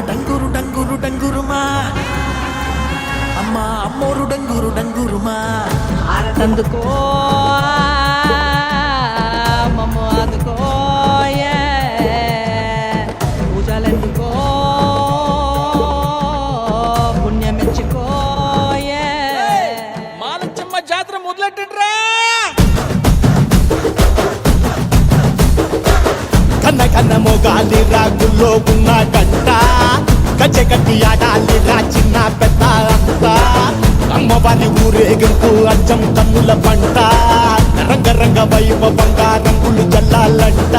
డంగురు డంగురు డంగురుమా అమ్మ అమ్మోరు డంగురు డంగురుమా అందుకో మమ్మ అందుకో పూజలెందుకో పుణ్యమెచ్చుకో మాలచ్చమ్మ జాతర మొదలెట్టండ్రా కన్న కన్న మొగాలి రాగుల్లో ఉన్న గంట గజ్జె కట్టి ఆడాలిరా చిన్న పెద్ద అంతా అమ్మవారి ఊరేగింపు అచ్చం కన్నుల పంట రంగరంగ వైభవంగా రంగులు జల్లాలంట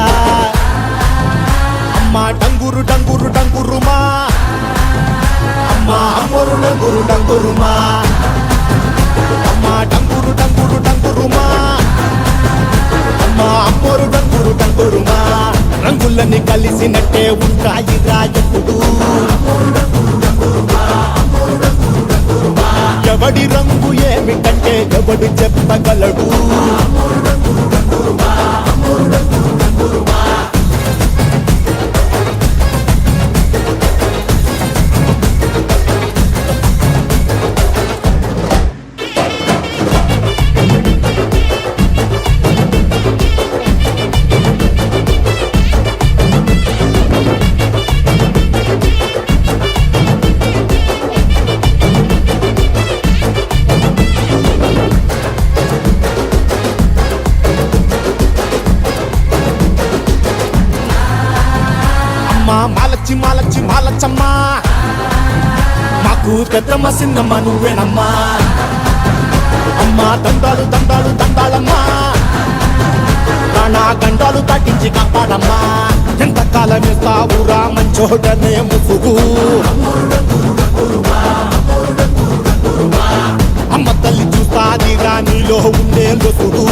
అమ్మ డంగురు డంగురు డంగురుమా అమ్మ అమ్మోరు డంగురు డంగురుమా అమ్మ డంగురు డంగురు డంగురుమా అమ్మ అమ్మోరు డంగురు డంగురుమా రంగులని కలిసినట్టే ఉంటాయి రాజపుడు ఎవడి రంగు ఏమిటంటే ఎవడు చెప్పగలడు మాలచ్చి మాలచ్చి మాలచ్చమ్మా మాకు పెద్దమ్మ సిన్నమ్మ నువ్వేనమ్మా అమ్మా దండాలు దండాలు దండాలమ్మా నా గండాలు తగ్గించి కాపాడమ్మా ఎంతకాలం ఇస్తావురా మంచోడనే ముసుగు అమ్మ తల్లి చూస్తాదిరా నీలో ఉండే లొసుడు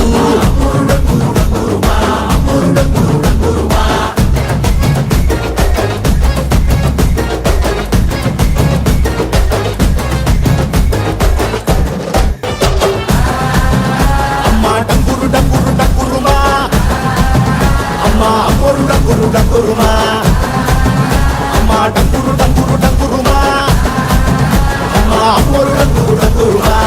డంగురు డంగురుమా అమ్మ డంగురు డంగురు డంగురుమా అమ్మ అమ్మోరు డంగురు డంగురుమా